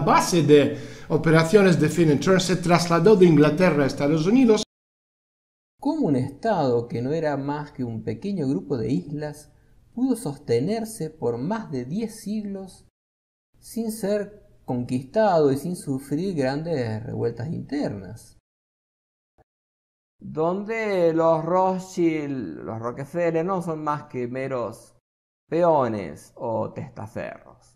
base de operaciones de Finetron se trasladó de Inglaterra a Estados Unidos. ¿Cómo un estado que no era más que un pequeño grupo de islas pudo sostenerse por más de 10 siglos sin ser conquistado y sin sufrir grandes revueltas internas? Donde los Rothschild, los Rockefeller no son más que meros peones o testaferros.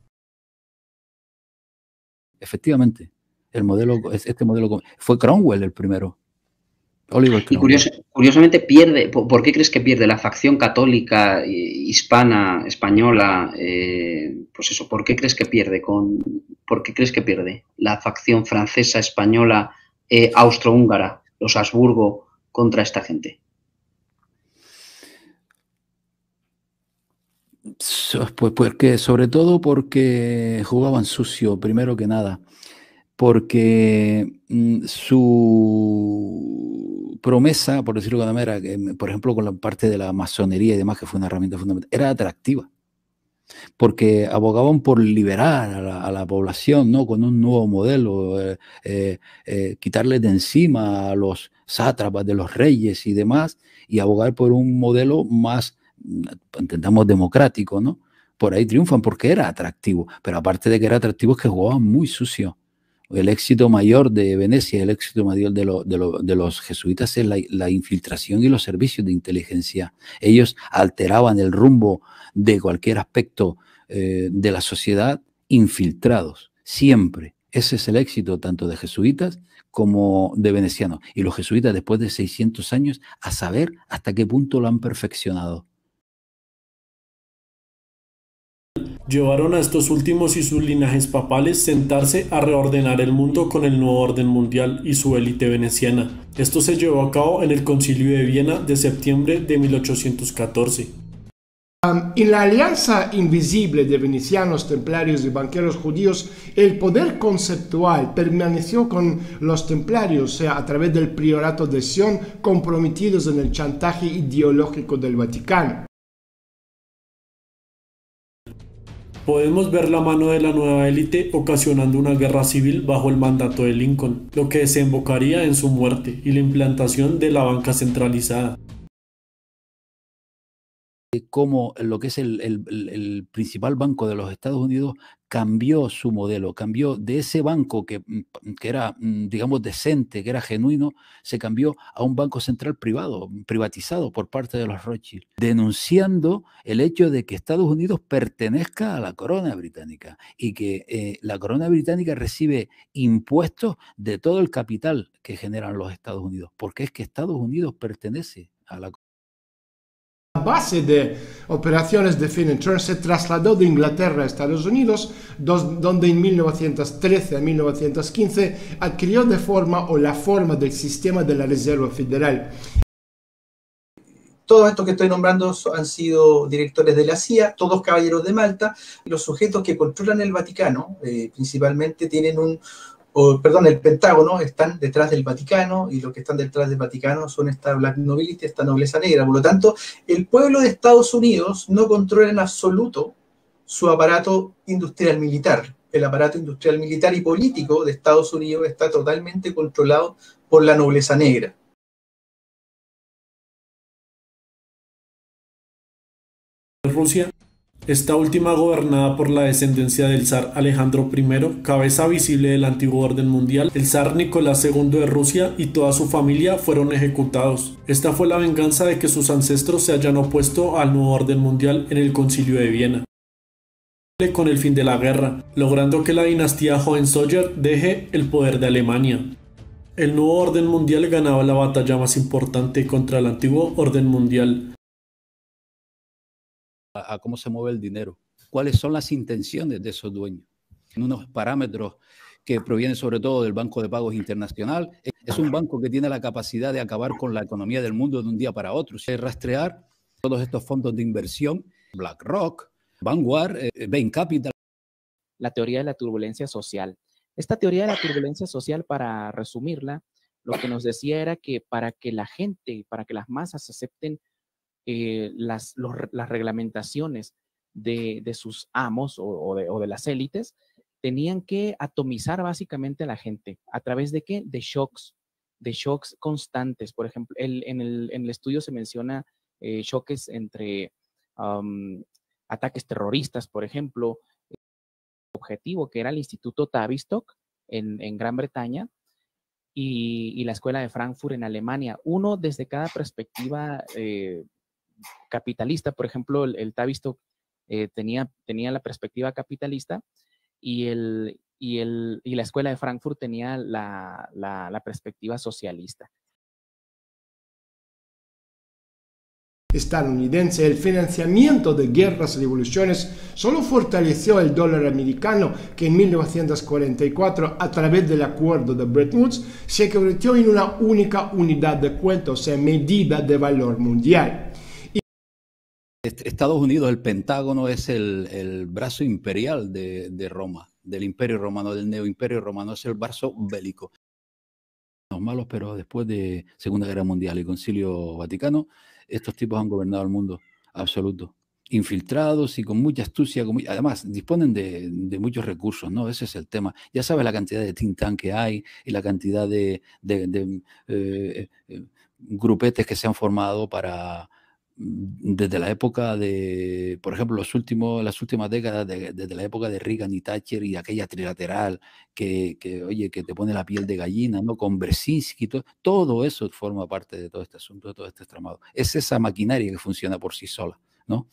Efectivamente, este modelo fue Cromwell el primero. Oliver Y Cromwell. curiosamente pierde, ¿por qué crees que pierde la facción católica hispana, española? Pues eso, ¿por qué crees que pierde? ¿Por qué crees que pierde la facción francesa, española, austrohúngara, los Habsburgo, contra esta gente? Pues porque, sobre todo porque jugaban sucio, primero que nada. Porque su promesa, por decirlo de alguna manera, que, por ejemplo, con la parte de la masonería y demás, que fue una herramienta fundamental, era atractiva, porque abogaban por liberar a la población, ¿no? Con un nuevo modelo, quitarle de encima a los sátrapas de los reyes y demás, y abogar por un modelo más, entendamos, democrático, ¿no? Por ahí triunfan porque era atractivo, pero aparte de que era atractivo es que jugaban muy sucio. El éxito mayor de Venecia, el éxito mayor de los jesuitas es la infiltración y los servicios de inteligencia. Ellos alteraban el rumbo de cualquier aspecto de la sociedad infiltrados, siempre. Ese es el éxito tanto de jesuitas como de venecianos. Y los jesuitas, después de 600 años, a saber hasta qué punto lo han perfeccionado. Llevaron a estos últimos y sus linajes papales sentarse a reordenar el mundo con el nuevo orden mundial y su élite veneciana. Esto se llevó a cabo en el Concilio de Viena de septiembre de 1814. En la alianza invisible de venecianos, templarios y banqueros judíos, el poder conceptual permaneció con los templarios, o sea, a través del priorato de Sion, comprometidos en el chantaje ideológico del Vaticano. Podemos ver la mano de la nueva élite ocasionando una guerra civil bajo el mandato de Lincoln, lo que desembocaría en su muerte y la implantación de la banca centralizada. Cómo lo que es el principal banco de los Estados Unidos cambió su modelo, cambió de ese banco que era, digamos, decente, que era genuino, se cambió a un banco central privado, privatizado por parte de los Rothschild, denunciando el hecho de que Estados Unidos pertenezca a la corona británica y que la corona británica recibe impuestos de todo el capital que generan los Estados Unidos, porque es que Estados Unidos pertenece a la corona. La base de operaciones de Finetron se trasladó de Inglaterra a Estados Unidos, donde en 1913 a 1915 adquirió la forma del sistema de la Reserva Federal. Todos estos que estoy nombrando han sido directores de la CIA, todos caballeros de Malta. Los sujetos que controlan el Vaticano, principalmente tienen el Pentágono, están detrás del Vaticano, y los que están detrás del Vaticano son esta Black Nobility, esta nobleza negra. Por lo tanto, el pueblo de Estados Unidos no controla en absoluto su aparato industrial militar. El aparato industrial militar y político de Estados Unidos está totalmente controlado por la nobleza negra. Rusia, esta última gobernada por la descendencia del zar Alejandro I, cabeza visible del antiguo orden mundial. El zar Nicolás II de Rusia y toda su familia fueron ejecutados. Esta fue la venganza de que sus ancestros se hayan opuesto al nuevo orden mundial en el Concilio de Viena, con el fin de la guerra, logrando que la dinastía Hohenzollern deje el poder de Alemania. El nuevo orden mundial ganaba la batalla más importante contra el antiguo orden mundial. A cómo se mueve el dinero, cuáles son las intenciones de esos dueños, en unos parámetros que provienen sobre todo del Banco de Pagos Internacional. Es un banco que tiene la capacidad de acabar con la economía del mundo de un día para otro, rastrear todos estos fondos de inversión, BlackRock, Vanguard, Bain Capital. La teoría de la turbulencia social. Esta teoría de la turbulencia social, para resumirla, lo que nos decía era que para que la gente, para que las masas acepten las reglamentaciones de sus amos o de las élites, tenían que atomizar básicamente a la gente. ¿A través de qué? De shocks constantes. Por ejemplo, en el estudio se menciona choques entre ataques terroristas, por ejemplo, objetivo que era el Instituto Tavistock en Gran Bretaña y la Escuela de Frankfurt en Alemania. Uno desde cada perspectiva capitalista. Por ejemplo, el Tavistock tenía la perspectiva capitalista y la Escuela de Frankfurt tenía la perspectiva socialista. Estadounidense, el financiamiento de guerras y revoluciones solo fortaleció el dólar americano, que en 1944, a través del acuerdo de Bretton Woods, se convirtió en una única unidad de cuenta, o sea, medida de valor mundial. Estados Unidos, el Pentágono, es el brazo imperial de Roma, del Imperio Romano, del Neoimperio Romano, es el brazo bélico. Los malos, pero después de Segunda Guerra Mundial y Concilio Vaticano, estos tipos han gobernado el mundo absoluto, infiltrados y con mucha astucia, además disponen de muchos recursos, ¿no? Ese es el tema. Ya sabes la cantidad de think tank que hay y la cantidad de grupetes que se han formado desde la época de, por ejemplo, las últimas décadas, desde la época de Reagan y Thatcher y aquella trilateral que te pone la piel de gallina, ¿no? Con Brzezinski, todo eso forma parte de todo este asunto, de todo este tramado. Es esa maquinaria que funciona por sí sola, ¿no?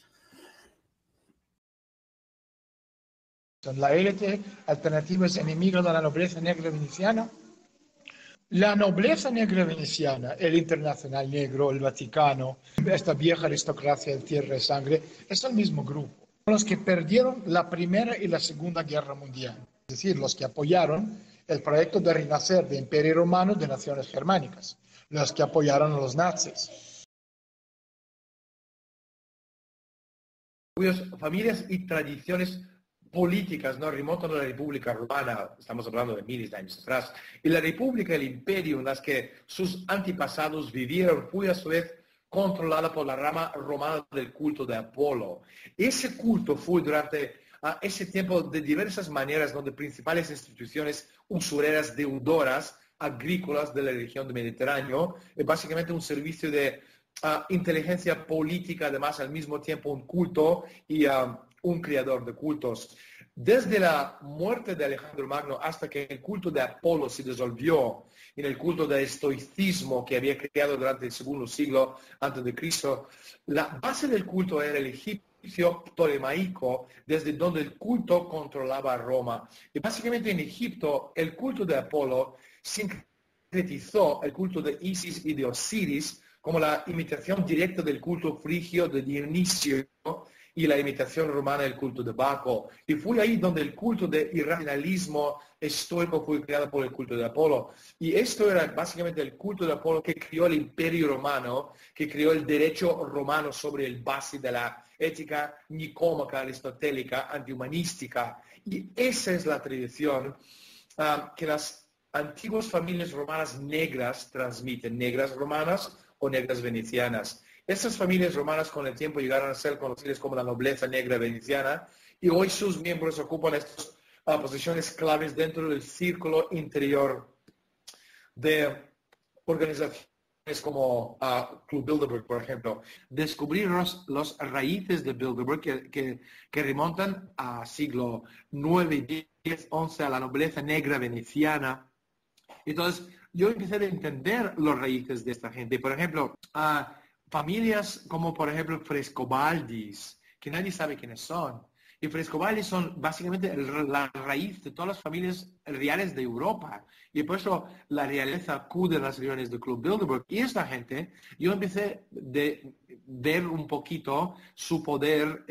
La élite alternativa es enemigo de la nobleza negra veneciana. La nobleza negra veneciana, el internacional negro, el Vaticano, esta vieja aristocracia de tierra y sangre, es el mismo grupo. Los que perdieron la Primera y la Segunda Guerra Mundial, es decir, los que apoyaron el proyecto de renacer de Imperio Romano de naciones germánicas, los que apoyaron a los nazis. Cuyas familias y tradiciones políticas no remontan a la República Romana, estamos hablando de miles de años atrás, y la República y el Imperio en las que sus antepasados vivieron fue a su vez controlada por la rama romana del culto de Apolo. Ese culto fue durante ese tiempo de diversas maneras donde principales instituciones usureras deudoras agrícolas de la región del Mediterráneo, básicamente un servicio de inteligencia política, además al mismo tiempo un culto y un creador de cultos. Desde la muerte de Alejandro Magno hasta que el culto de Apolo se disolvió en el culto del estoicismo que había creado durante el segundo siglo antes de Cristo, la base del culto era el egipcio ptolemaico, desde donde el culto controlaba a Roma. Y básicamente en Egipto el culto de Apolo sincretizó el culto de Isis y de Osiris como la imitación directa del culto frigio de Dionisio y la imitación romana del culto de Baco. Y fue ahí donde el culto de irracionalismo estoico fue creado por el culto de Apolo. Y esto era básicamente el culto de Apolo que creó el Imperio Romano, que creó el derecho romano sobre el base de la ética nicómaca, aristotélica, antihumanística. Y esa es la tradición que las antiguas familias romanas negras transmiten, negras romanas o negras venecianas. Estas familias romanas con el tiempo llegaron a ser conocidas como la nobleza negra veneciana y hoy sus miembros ocupan estas posiciones claves dentro del círculo interior de organizaciones como Club Bilderberg, por ejemplo. Descubrir los raíces de Bilderberg que remontan a siglo IX, X, XI, a la nobleza negra veneciana. Entonces, yo empecé a entender los raíces de esta gente. Por ejemplo, familias como por ejemplo Frescobaldis, que nadie sabe quiénes son. Y Frescobaldis son básicamente la raíz de todas las familias reales de Europa. Y por eso la realeza acude a las reuniones del Club Bilderberg. Y esta gente, yo empecé a ver un poquito su poder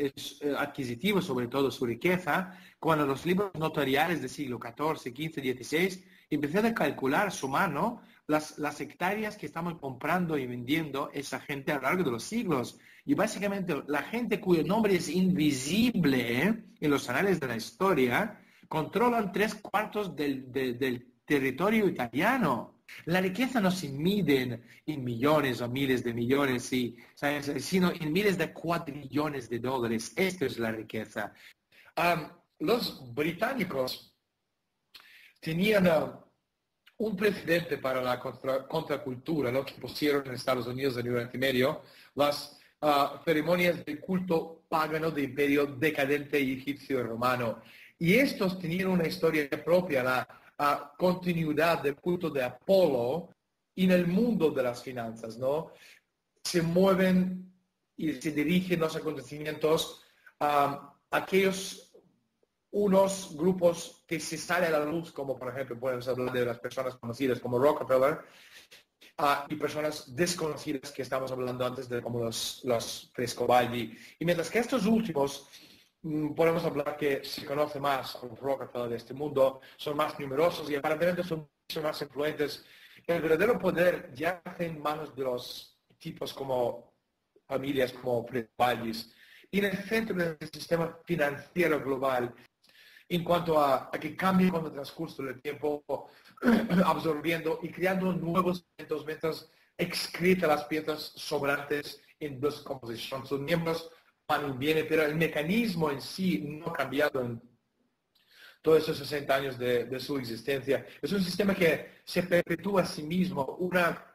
adquisitivo, sobre todo su riqueza, cuando los libros notariales del siglo XIV, XV, XVI, empecé a calcular, sumar, ¿no?, las hectáreas que estamos comprando y vendiendo esa gente a lo largo de los siglos. Y básicamente la gente cuyo nombre es invisible en los anales de la historia, controlan 3/4 del territorio italiano. La riqueza no se mide en millones o miles de millones, sino en miles de cuatrillones de dólares. Esto es la riqueza. los británicos tenían un precedente para la contracultura, ¿no? Que pusieron en Estados Unidos en Oriente Medio, las ceremonias de culto pagano de imperio decadente egipcio y romano. Y estos tenían una historia propia, la continuidad del culto de Apolo en el mundo de las finanzas, ¿no? Se mueven y se dirigen los acontecimientos a aquellos unos grupos que se salen a la luz, como por ejemplo podemos hablar de las personas conocidas como Rockefeller, y personas desconocidas que estamos hablando antes de como los Frescobaldi. Y mientras que estos últimos podemos hablar que se conoce más a los Rockefeller de este mundo, son más numerosos y aparentemente son mucho más influentes. El verdadero poder ya está en manos de los tipos como familias como Frescobaldis y en el centro del sistema financiero global, en cuanto a que cambie con el transcurso del tiempo, absorbiendo y creando nuevos elementos mientras excreta las piezas sobrantes en descomposición. Sus miembros van y vienen, pero el mecanismo en sí no ha cambiado en todos esos 60 años de su existencia. Es un sistema que se perpetúa a sí mismo, una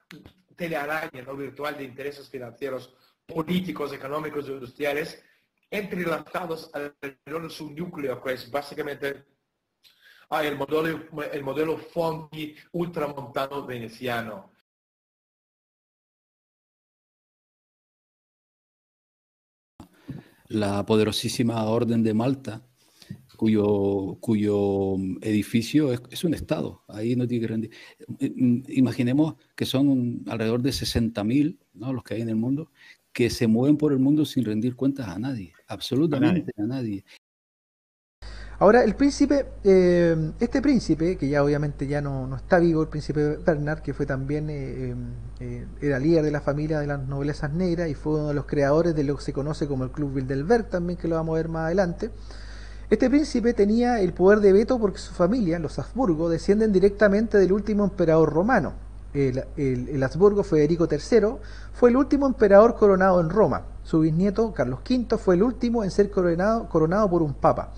telaraña, ¿no?, virtual de intereses financieros, políticos, económicos e industriales, entrelazados alrededor de su núcleo, que es básicamente el modelo Fondi ultramontano veneciano. La poderosísima Orden de Malta, cuyo edificio es un Estado, ahí no tiene que rendir. Imaginemos que son alrededor de 60.000, ¿no?, los que hay en el mundo, que se mueven por el mundo sin rendir cuentas a nadie, absolutamente a nadie. Ahora, el príncipe, este príncipe, que ya obviamente ya no está vivo, el príncipe Bernard, que fue también, era líder de la familia de las noblezas negras y fue uno de los creadores de lo que se conoce como el Club Bilderberg, también, que lo vamos a ver más adelante. Este príncipe tenía el poder de veto porque su familia, los Habsburgo, descienden directamente del último emperador romano. El Habsburgo Federico III fue el último emperador coronado en Roma. Su bisnieto, Carlos V, fue el último en ser coronado por un papa.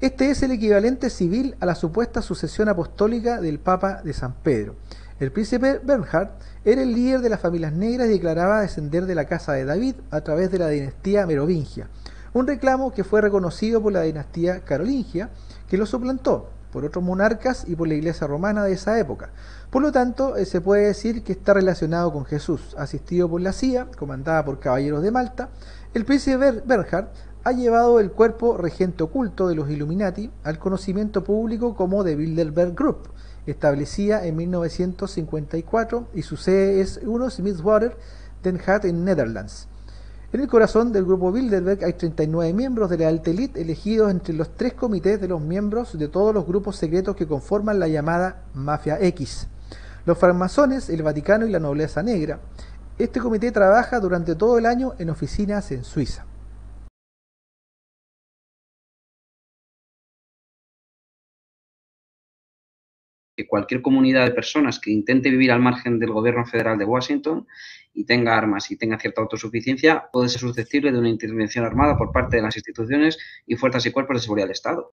Este es el equivalente civil a la supuesta sucesión apostólica del Papa de San Pedro. El príncipe Bernhard era el líder de las familias negras y declaraba descender de la casa de David a través de la dinastía merovingia, un reclamo que fue reconocido por la dinastía carolingia, que lo suplantó por otros monarcas y por la iglesia romana de esa época. Por lo tanto, se puede decir que está relacionado con Jesús. Asistido por la CIA, comandada por caballeros de Malta, el príncipe Bernhard ha llevado el cuerpo regente oculto de los Illuminati al conocimiento público como The Bilderberg Group, establecida en 1954, y su sede es 1 Smithwater, Den Haag, en Netherlands. En el corazón del grupo Bilderberg hay 39 miembros de la alta élite elegidos entre los 3 comités de los miembros de todos los grupos secretos que conforman la llamada Mafia X. Los francmasones, el Vaticano y la nobleza negra. Este comité trabaja durante todo el año en oficinas en Suiza. Que cualquier comunidad de personas que intente vivir al margen del gobierno federal de Washington y tenga armas y tenga cierta autosuficiencia puede ser susceptible de una intervención armada por parte de las instituciones y fuerzas y cuerpos de seguridad del Estado.